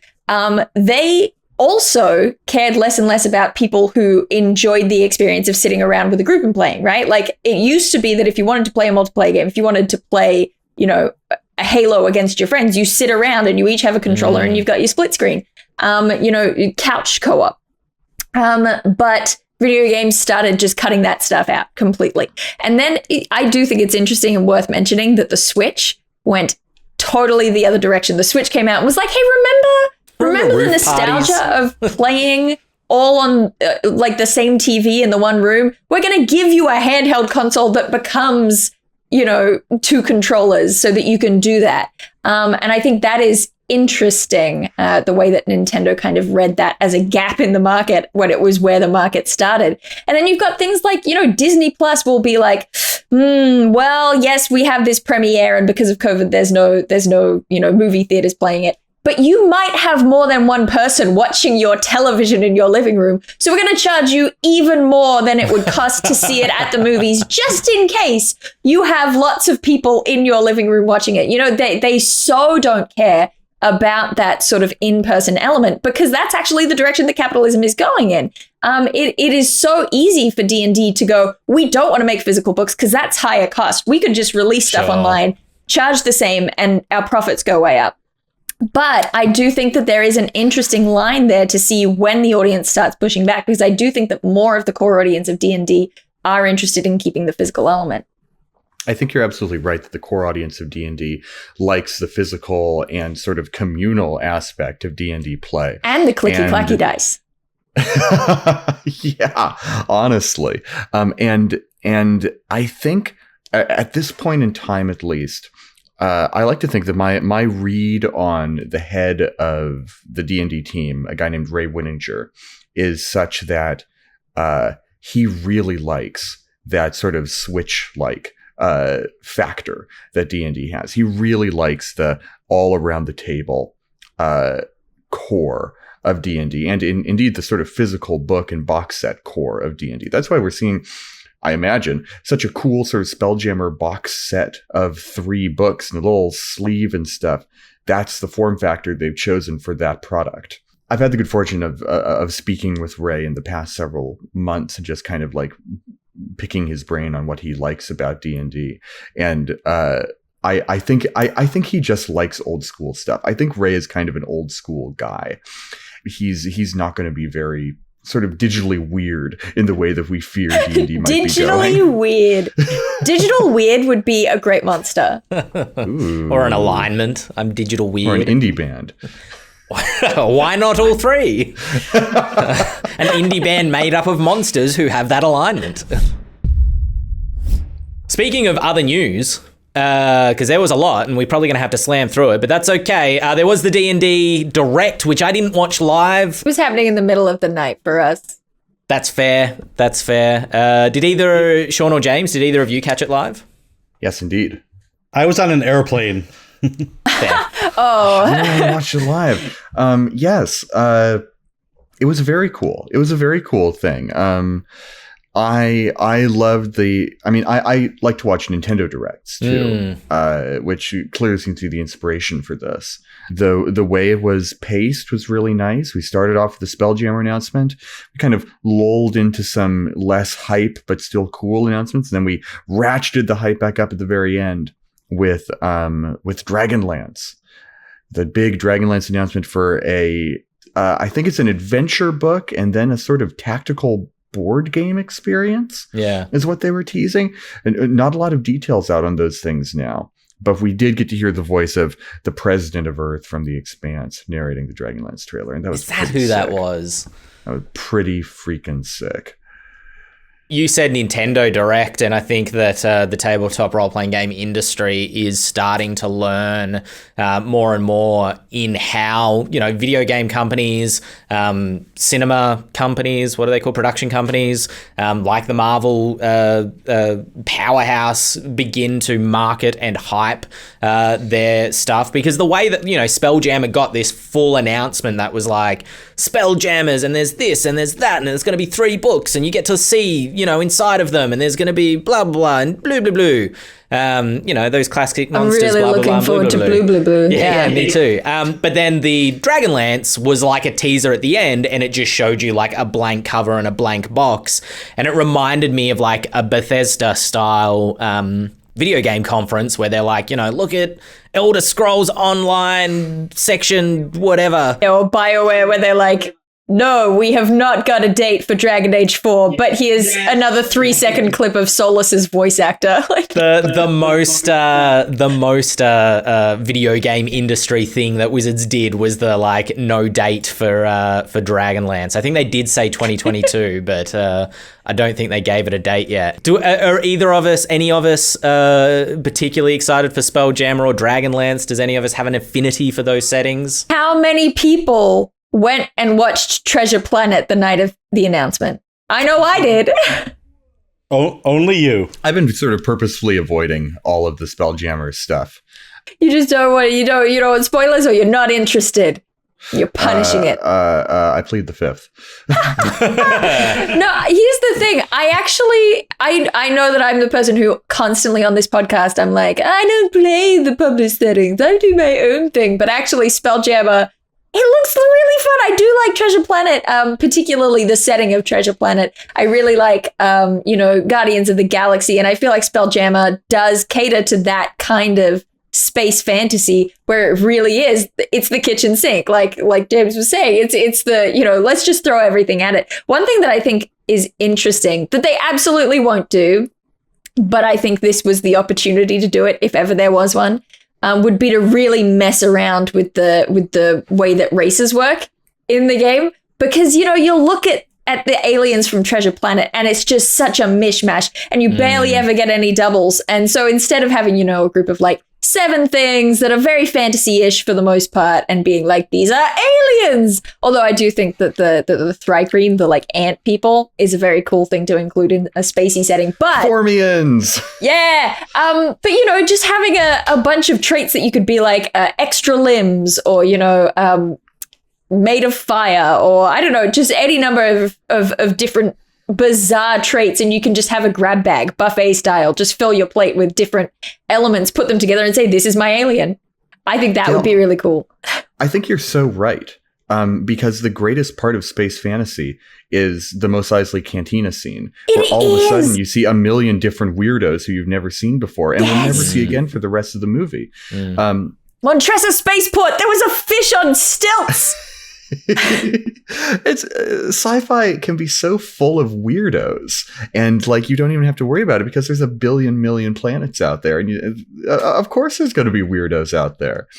they also cared less and less about people who enjoyed the experience of sitting around with a group and playing, right? Like, it used to be that if you wanted to play a multiplayer game, if you wanted to play, a Halo against your friends, you sit around and you each have a controller and you've got your split screen, couch co-op. But video games started just cutting that stuff out completely. And then I do think it's interesting and worth mentioning that the Switch went totally the other direction. The Switch came out and was like, hey, remember the nostalgia of playing all on the same TV in the one room? We're going to give you a handheld console that becomes, 2 controllers so that you can do that. And I think that is interesting, the way that Nintendo kind of read that as a gap in the market when it was where the market started. And then you've got things like, Disney Plus will be like, well, yes, we have this premiere, and because of COVID, there's no movie theaters playing it. But you might have more than one person watching your television in your living room. So we're going to charge you even more than it would cost to see it at the movies, just in case you have lots of people in your living room watching it. They so don't care about that sort of in-person element, because that's actually the direction that capitalism is going in. It is so easy for D&D to go, we don't want to make physical books because that's higher cost. We could just release stuff online, charge the same, and our profits go way up. But I do think that there is an interesting line there to see when the audience starts pushing back, because I do think that more of the core audience of D&D are interested in keeping the physical element. I think you're absolutely right that the core audience of D&D likes the physical and sort of communal aspect of D&D play. And the clicky-clacky dice. Yeah, honestly. And I think at this point in time, at least, I like to think that my read on the head of the D&D team, a guy named Ray Winninger, is such that he really likes that sort of Switch-like factor that D&D has. He really likes the all around the table core of D&D, and indeed the sort of physical book and box set core of D&D. That's why we're seeing, I imagine, such a cool sort of Spelljammer box set of 3 books and a little sleeve and stuff. That's the form factor they've chosen for that product. I've had the good fortune of speaking with Ray in the past several months and just kind of like picking his brain on what he likes about D&D. And I think he just likes old school stuff. I think Ray is kind of an old school guy. He's not going to be very sort of digitally weird in the way that we fear D&D might be going. Digitally weird. Digital weird would be a great monster. Or an alignment. I'm digital weird. Or an indie band. Why not all 3? An indie band made up of monsters who have that alignment. Speaking of other news, because there was a lot and we're probably going to have to slam through it, but that's okay. There was the D&D Direct, which I didn't watch live. It was happening in the middle of the night for us. That's fair. Did either Shawn or James, did either of you catch it live? Yes, indeed. I was on an airplane. Oh. I didn't watch it live. Yes. It was very cool. It was a very cool thing. I loved I like to watch Nintendo Directs too, which clearly seems to be the inspiration for this. The way it was paced was really nice. We started off with the Spelljammer announcement. We kind of lulled into some less hype but still cool announcements, and then we ratcheted the hype back up at the very end with Dragonlance. The big Dragonlance announcement for a I think it's an adventure book and then a sort of tactical board game experience. Yeah. Is what they were teasing. And not a lot of details out on those things now. But we did get to hear the voice of the president of Earth from The Expanse narrating the Dragonlance trailer. And that was Is that who that sick. was? That was pretty freaking sick. You said Nintendo Direct, and I think that the tabletop role-playing game industry is starting to learn more and more in how, video game companies, cinema companies, what are they called, production companies, like the Marvel powerhouse begin to market and hype their stuff. Because the way that, Spelljammer got this full announcement that was like, Spelljammers, and there's this, and there's that, and there's going to be 3 books, and you get to see, inside of them, and there's going to be blah, blah, blah, and blue, blue, blue. Those classic monsters, I'm really blah, blah, looking blah, forward blue, to blue, blue, blue, blue. Yeah, me too. But then the Dragonlance was like a teaser at the end, and it just showed you like a blank cover and a blank box. And it reminded me of like a Bethesda-style video game conference where they're like, look at Elder Scrolls Online section, whatever. Or BioWare, where they're like, no, we have not got a date for Dragon Age 4, but here's another 3-second clip of Solus's voice actor. The most video game industry thing that Wizards did was the like no date for Dragonlance. I think they did say 2022, but I don't think they gave it a date yet. Are any of us particularly excited for Spelljammer or Dragonlance? Does any of us have an affinity for those settings? How many people went and watched Treasure Planet the night of the announcement? I know I did. Only you. I've been sort of purposefully avoiding all of the Spelljammer stuff. You just don't want spoilers, or you're not interested. You're punishing it. I plead the fifth. No, here's the thing. I know that I'm the person who constantly on this podcast, I'm like, I don't play the published settings. I do my own thing. But actually, Spelljammer, it looks really fun. I do like Treasure Planet, particularly the setting of Treasure Planet. I really like, Guardians of the Galaxy. And I feel like Spelljammer does cater to that kind of space fantasy where it really is. It's the kitchen sink. Like James was saying, it's the, let's just throw everything at it. One thing that I think is interesting that they absolutely won't do, but I think this was the opportunity to do it if ever there was one, would be to really mess around with the way that races work in the game. Because, you'll look at the aliens from Treasure Planet and it's just such a mishmash and you barely ever get any doubles. And so instead of having, a group of like 7 things that are very fantasy-ish for the most part and being like, these are aliens. Although I do think that the Thrycreen, the like ant people, is a very cool thing to include in a spacey setting. But Formians. Yeah. But just having a bunch of traits that you could be like extra limbs or, made of fire, or I don't know, just any number of different bizarre traits, and you can just have a grab bag, buffet style, just fill your plate with different elements, put them together and say, this is my alien. I think that would be really cool. I think you're so right. Because the greatest part of space fantasy is the Mos Eisley Cantina scene, where all of a sudden you see a million different weirdos who you've never seen before and will never see again for the rest of the movie. Montressa Spaceport, there was a fish on stilts. It's sci-fi can be so full of weirdos, and like you don't even have to worry about it because there's a million planets out there, and of course there's going to be weirdos out there.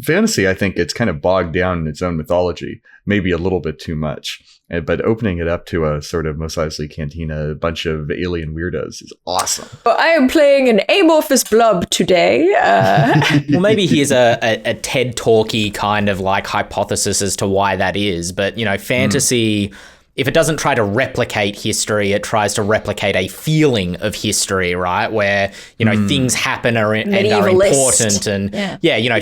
Fantasy, I think it's kind of bogged down in its own mythology, maybe a little bit too much. But opening it up to a sort of Mos Eisley Cantina, a bunch of alien weirdos is awesome. But I am playing an amorphous blob today. Well, maybe here's a TED Talky kind of like hypothesis as to why that is. But, fantasy, if it doesn't try to replicate history, it tries to replicate a feeling of history, right? Where, things happen and are important. And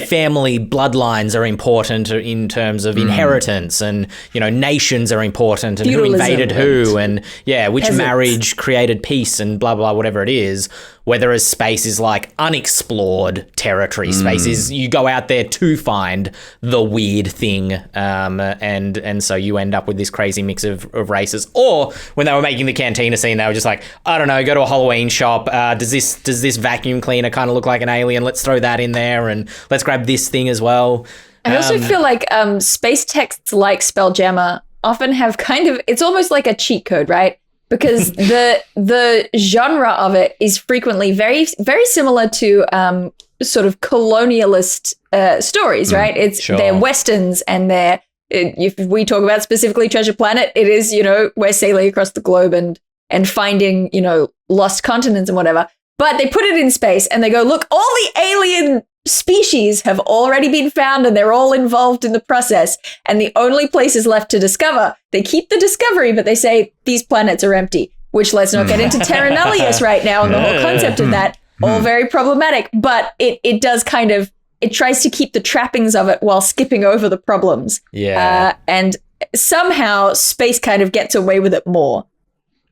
family bloodlines are important in terms of inheritance, and, nations are important, and who invaded who, and which peasants. marriage created peace, and blah, blah, whatever it is. Whereas space is like unexplored territory. Space is, you go out there to find the weird thing. And so you end up with this crazy mix of races. Or when they were making the cantina scene, they were just like, I don't know, go to a Halloween shop. Does this vacuum cleaner kind of look like an alien? Let's throw that in there and let's grab this thing as well. I also feel like space texts like Spelljammer often have it's almost like a cheat code, right? Because the genre of it is frequently very, very similar to sort of colonialist stories, right? They're westerns, and if we talk about specifically Treasure Planet, it is, we're sailing across the globe and finding, lost continents and whatever. But they put it in space and they go, look, all the alien species have already been found and they're all involved in the process. And the only places left to discover, they keep the discovery, but they say these planets are empty, which let's not get into Terra Nullius right now and the whole concept of that. All very problematic, but it does it tries to keep the trappings of it while skipping over the problems. Yeah. And somehow space kind of gets away with it more.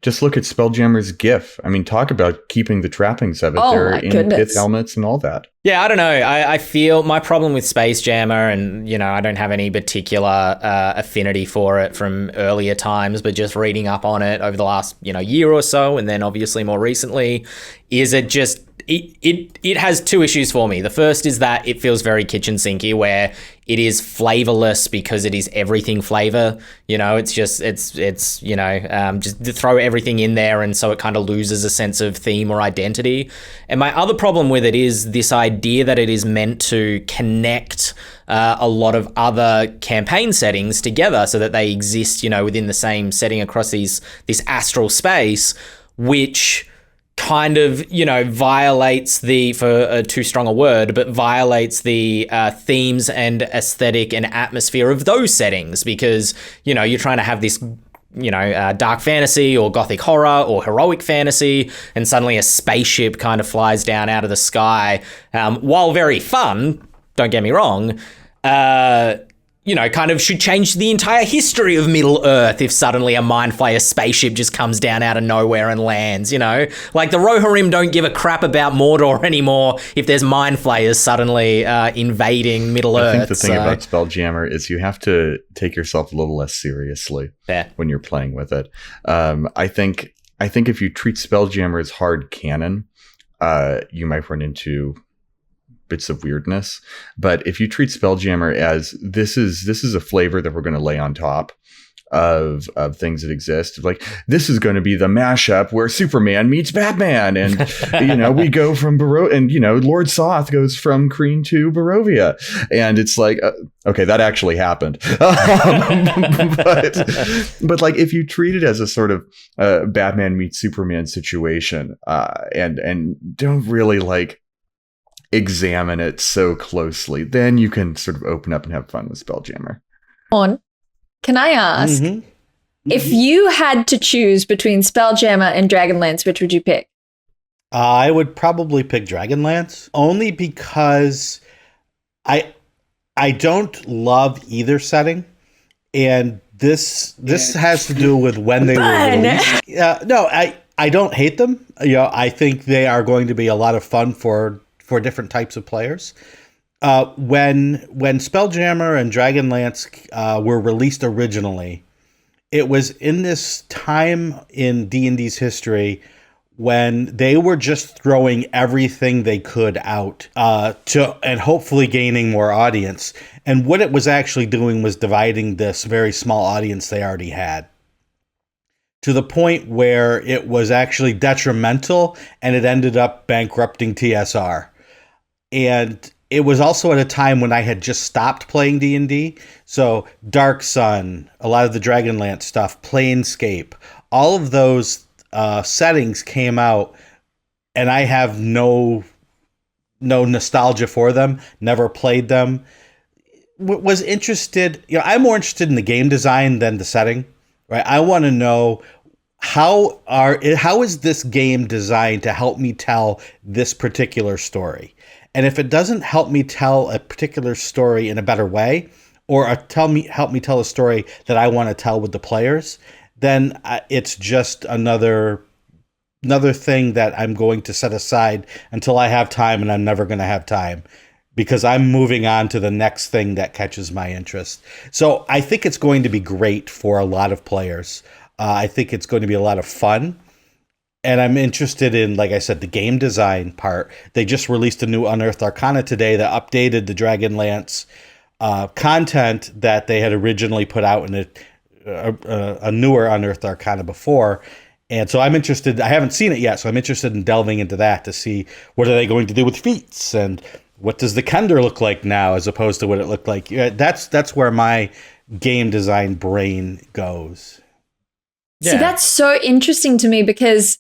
Just look at Spelljammer's GIF. I mean, talk about keeping the trappings of it. Oh, They're my in goodness. pith helmets and all that. Yeah, I don't know. I feel my problem with Space Jammer, and, I don't have any particular affinity for it from earlier times, but just reading up on it over the last, year or so, and then obviously more recently, is it just... It has two issues for me. The first is that it feels very kitchen sinky, where it is flavorless because it is everything flavor. It's just to throw everything in there, and so it kind of loses a sense of theme or identity. And my other problem with it is this idea that it is meant to connect a lot of other campaign settings together so that they exist, within the same setting across this astral space, which kind of, violates for too strong a word, but violates the themes and aesthetic and atmosphere of those settings, because, you're trying to have this, dark fantasy or gothic horror or heroic fantasy, and suddenly a spaceship kind of flies down out of the sky, while very fun, don't get me wrong, kind of should change the entire history of Middle Earth if suddenly a Mind Flayer spaceship just comes down out of nowhere and lands, Like the Rohirrim don't give a crap about Mordor anymore if there's Mind Flayers suddenly invading Middle Earth. I think the thing about Spelljammer is you have to take yourself a little less seriously when you're playing with it. I think if you treat Spelljammer as hard canon, you might run into bits of weirdness. But if you treat Spelljammer as this is a flavor that we're going to lay on top of things that exist, like this is going to be the mashup where Superman meets Batman, and we go from Lord Soth goes from Kreen to Barovia, and it's like okay, that actually happened. but like if you treat it as a sort of Batman meets Superman situation, and don't really like examine it so closely, then you can sort of open up and have fun with Spelljammer. Can I ask, if you had to choose between Spelljammer and Dragonlance, which would you pick? I would probably pick Dragonlance, only because I don't love either setting, and this has to do with when they were released. No, I don't hate them. I think they are going to be a lot of fun for different types of players. When Spelljammer and Dragonlance were released originally, it was in this time in D&D's history when they were just throwing everything they could out and hopefully gaining more audience. And what it was actually doing was dividing this very small audience they already had, to the point where it was actually detrimental, and it ended up bankrupting TSR. And it was also at a time when I had just stopped playing D&D. So Dark Sun, a lot of the Dragonlance stuff, Planescape, all of those settings came out, and I have no nostalgia for them, never played them. Was interested, I'm more interested in the game design than the setting, right? I want to know how is this game designed to help me tell this particular story? And if it doesn't help me tell a particular story in a better way, or help me tell a story that I want to tell with the players, then it's just another thing that I'm going to set aside until I have time, and I'm never going to have time, because I'm moving on to the next thing that catches my interest. So I think it's going to be great for a lot of players. I think it's going to be a lot of fun. And I'm interested in, like I said, the game design part. They just released a new Unearthed Arcana today that updated the Dragonlance content that they had originally put out in a newer Unearthed Arcana before. And so I'm interested, I haven't seen it yet, so I'm interested in delving into that to see what are they going to do with feats and what does the Kender look like now as opposed to what it looked like. That's where my game design brain goes. See, that's so interesting to me because,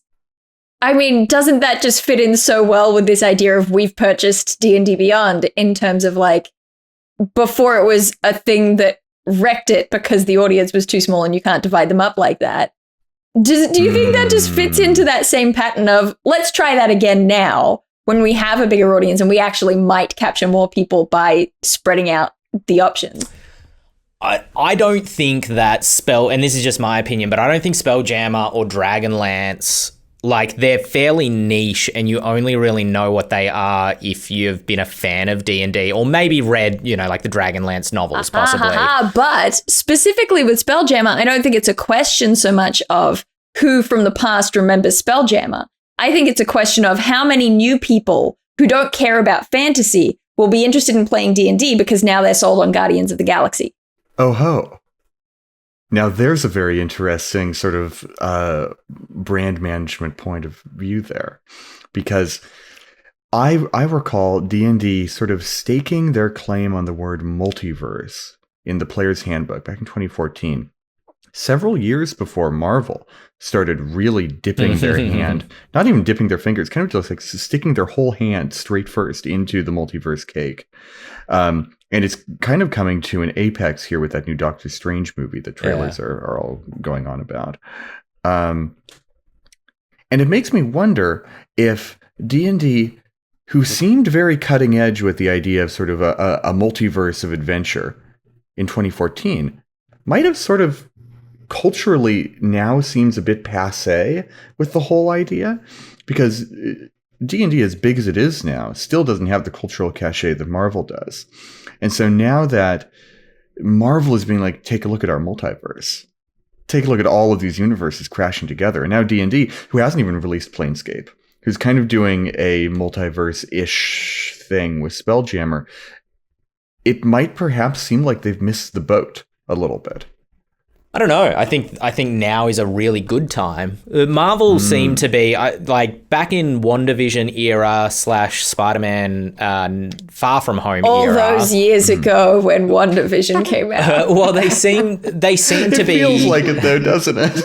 I mean, doesn't that just fit in so well with this idea of we've purchased D&D Beyond in terms of like, before it was a thing that wrecked it because the audience was too small and you can't divide them up like that. Do you think that just fits into that same pattern of let's try that again now when we have a bigger audience and we actually might capture more people by spreading out the options? I don't think that and this is just my opinion, but I don't think Spelljammer or Dragonlance, like, they're fairly niche and you only really know what they are if you've been a fan of D&D or maybe read, like the Dragonlance novels, possibly. But specifically with Spelljammer, I don't think it's a question so much of who from the past remembers Spelljammer. I think it's a question of how many new people who don't care about fantasy will be interested in playing D&D because now they're sold on Guardians of the Galaxy. Oh ho. Now there's a very interesting sort of brand management point of view there, because I recall D&D sort of staking their claim on the word multiverse in the Player's Handbook back in 2014, several years before Marvel started really dipping their hand, not even dipping their fingers, kind of just like sticking their whole hand straight first into the multiverse cake. And it's kind of coming to an apex here with that new Doctor Strange movie. The trailers are all going on about. And it makes me wonder if D&D, who seemed very cutting edge with the idea of sort of a multiverse of adventure in 2014, might have sort of culturally now seems a bit passé with the whole idea, because D&D, as big as it is now, still doesn't have the cultural cachet that Marvel does. And so now that Marvel is being like, take a look at our multiverse, take a look at all of these universes crashing together. And now D&D, who hasn't even released Planescape, who's kind of doing a multiverse-ish thing with Spelljammer, it might perhaps seem like they've missed the boat a little bit. I don't know. I think now is a really good time. Marvel seemed to be like back in WandaVision era / Spider-Man Far From Home all era. All those years ago when WandaVision came out. Well, they seem to be. It feels like it though, doesn't it?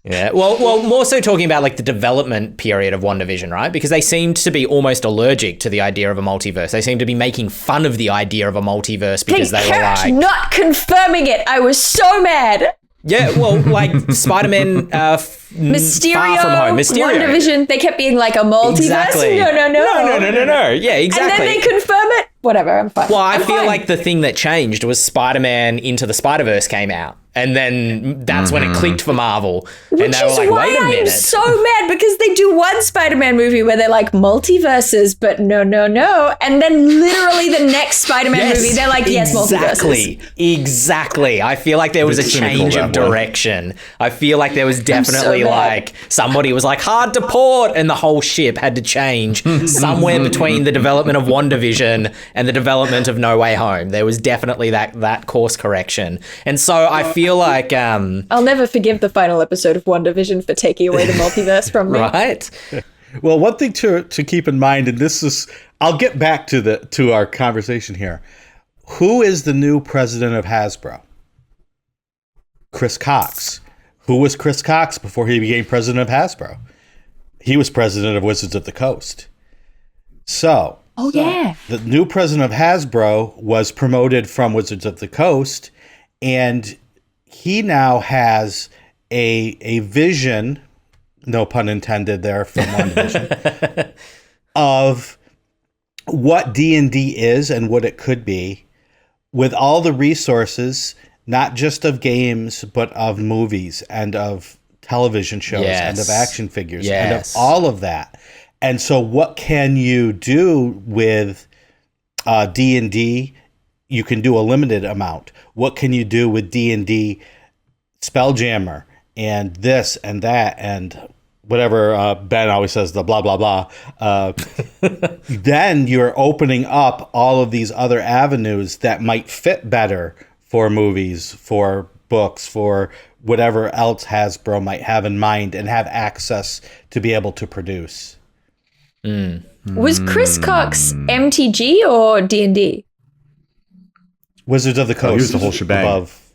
Yeah. Well, more so talking about like the development period of WandaVision, right? Because they seemed to be almost allergic to the idea of a multiverse. They seemed to be making fun of the idea of a multiverse because they were like not confirming it. I was so mad. Yeah, well, like Spider-Man, Mysterio, Far From Home, Mysterio. WandaVision, they kept being like a multiverse. Exactly. No. Yeah, exactly. And then they confirm it. Whatever, I'm fine. Well, I feel like the thing that changed was Spider-Man Into the Spider-Verse came out. And then that's when it clicked for Marvel. Which and they were like, wait a minute. I'm so mad because they do one Spider-Man movie where they're like multiverses, but no. And then literally the next Spider-Man movie, they're like, yes, multiverses. Exactly. I feel like there was a change of direction. I feel like there was definitely like somebody was like, hard to port, and the whole ship had to change somewhere between the development of WandaVision and the development of No Way Home. There was definitely that course correction. And so I feel like I'll never forgive the final episode of WandaVision for taking away the multiverse from me. Right? Well, one thing to keep in mind, and this is, I'll get back to our conversation here. Who is the new president of Hasbro? Chris Cox. Who was Chris Cox before he became president of Hasbro? He was president of Wizards of the Coast. So, the new president of Hasbro was promoted from Wizards of the Coast, and he now has a vision, no pun intended there from one vision, of what D&D is and what it could be, with all the resources, not just of games, but of movies and of television shows and of action figures and of all of that. And so what can you do with D&D? You can do a limited amount. What can you do with D&D Spelljammer and this and that and whatever Ben always says, the blah, blah, blah, then you're opening up all of these other avenues that might fit better for movies, for books, for whatever else Hasbro might have in mind and have access to be able to produce. Was Chris Cox MTG or D&D? Wizards of the Coast. He was the whole shebang. Above.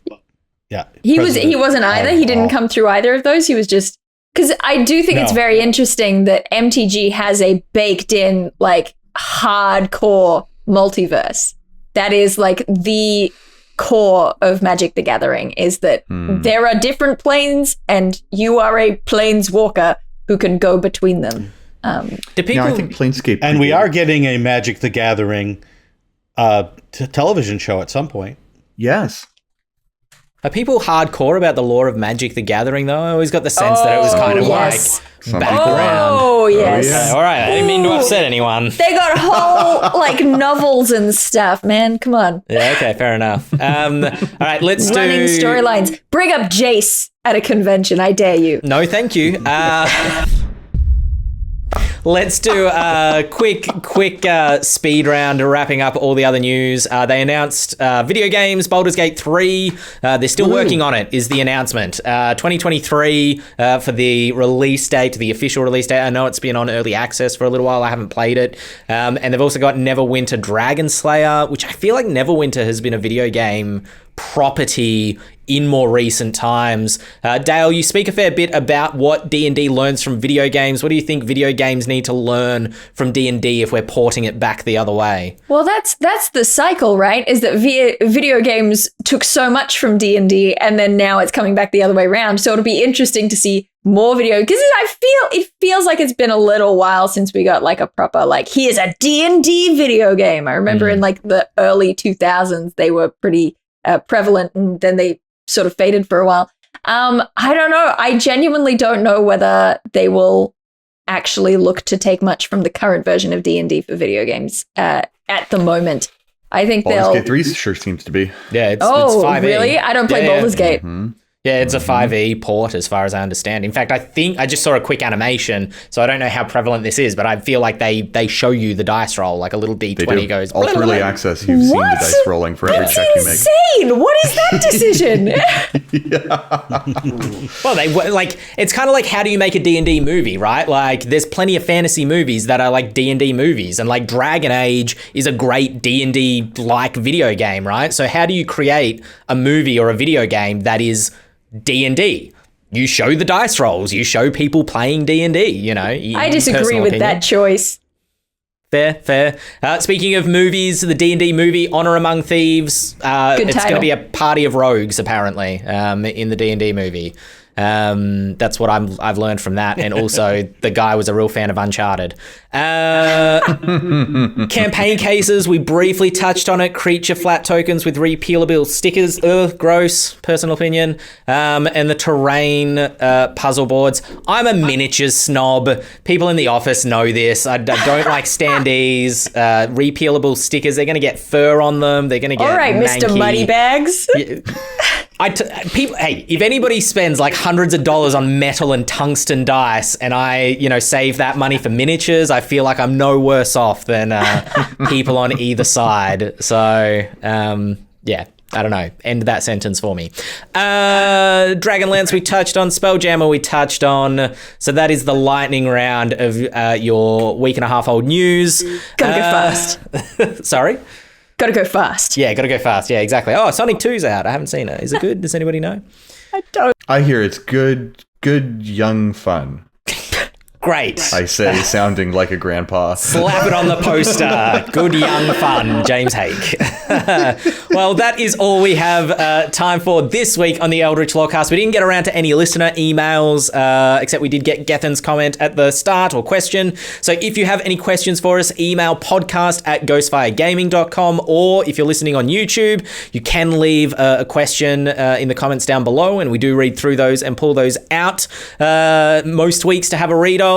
Yeah. He wasn't either. He didn't come through either of those. He was just, because I do think it's very interesting that MTG has a baked in like hardcore multiverse. That is like the core of Magic the Gathering, is that there are different planes and you are a planeswalker who can go between them. Do people? I think Planescape. And we are getting a Magic the Gathering television show at some point. Yes. Are people hardcore about the lore of Magic the Gathering, though? I always got the sense that it was kind of like background. Oh, yes. yeah. All right, I didn't mean to upset anyone. They got whole like novels and stuff, man. Come on. Yeah, okay, fair enough. All right, let's Running do... storylines. Bring up Jace at a convention. I dare you. No, thank you. Let's do a quick speed round, wrapping up all the other news. They announced video games, Baldur's Gate 3. They're still working on it, is the announcement. 2023 for the release date, the official release date. I know it's been on early access for a little while. I haven't played it. And they've also got Neverwinter Dragon Slayer, which I feel like Neverwinter has been a video game property in more recent times. Dael, you speak a fair bit about what D&D learns from video games. What do you think video games need to learn from D&D if we're porting it back the other way? Well, that's the cycle, right? Is that video games took so much from D&D and then now it's coming back the other way around. So it'll be interesting to see more video, because it feels like it's been a little while since we got like a proper like, here's a D&D video game. I remember in like the early 2000s they were pretty prevalent, and then they sort of faded for a while. I don't know. I genuinely don't know whether they will actually look to take much from the current version of D&D for video games at the moment. I think Baldur's Gate 3 sure seems to be. Yeah, it's 5e. Really? I don't play Baldur's Gate. Yeah, it's a 5e port as far as I understand. In fact, I think I just saw a quick animation, so I don't know how prevalent this is, but I feel like they show you the dice roll, like a little D20 goes... All through early access, you've seen the dice rolling for every check you make. That's insane! What is that decision? Well, it's kind of like, how do you make a D&D movie, right? Like, there's plenty of fantasy movies that are like D&D movies, and like Dragon Age is a great D&D-like video game, right? So how do you create a movie or a video game that is D&D? You show the dice rolls. You show people playing D&D, you know. I disagree with that choice. Fair. Speaking of movies, the D&D movie Honor Among Thieves, it's going to be a party of rogues, apparently, in the D&D movie. That's what I've learned from that. And also the guy was a real fan of Uncharted. Campaign cases, we briefly touched on it. Creature flat tokens with repealable stickers. Gross, personal opinion. And the terrain puzzle boards. I'm a miniatures snob. People in the office know this. I don't like standees. Repealable stickers, they're going to get fur on them. They're going to get all right, manky. Mr. Moneybags. People, hey, if anybody spends like hundreds of dollars on metal and tungsten dice, and I, save that money for miniatures, I feel like I'm no worse off than people on either side. So, yeah, I don't know. End that sentence for me. Dragonlance we touched on. Spelljammer we touched on. So that is the lightning round of your week and a half old news. Gotta go fast. Sorry? Gotta go fast. Yeah, gotta go fast. Yeah, exactly. Oh, Sonic 2's out. I haven't seen it. Is it good? Does anybody know? I don't. I hear it's good, young fun. Great. I say, sounding like a grandpa. Slap it on the poster. Good young fun, James Hake. Well, that is all we have time for this week on the Eldritch Lorecast. We didn't get around to any listener emails, except we did get Gethin's comment at the start or question. So if you have any questions for us, email podcast@ghostfiregaming.com, or if you're listening on YouTube, you can leave a question in the comments down below, and we do read through those and pull those out most weeks to have a read of.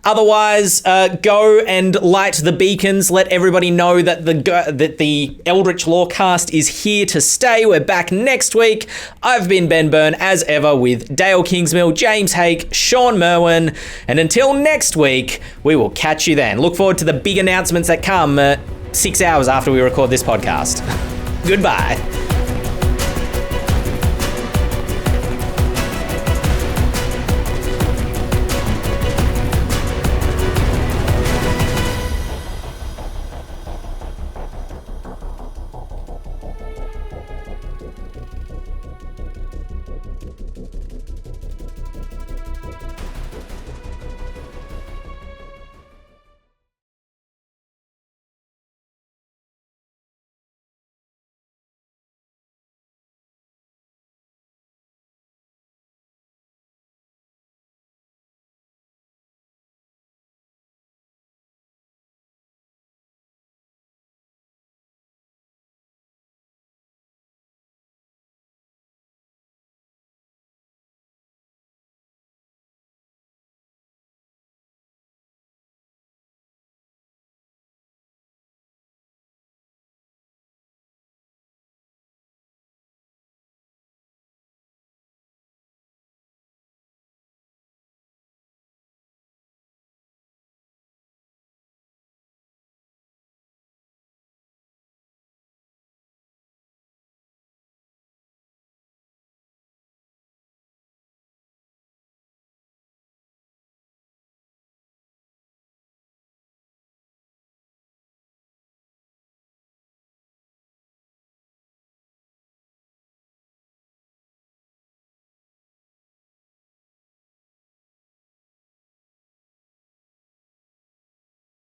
Otherwise, go and light the beacons. Let everybody know that the Eldritch Eldritch Lorecast is here to stay. We're back next week. I've been Ben Byrne, as ever, with Dael Kingsmill, James Hake, Shawn Merwin, and until next week, we will catch you then. Look forward to the big announcements that come 6 hours after we record this podcast. Goodbye.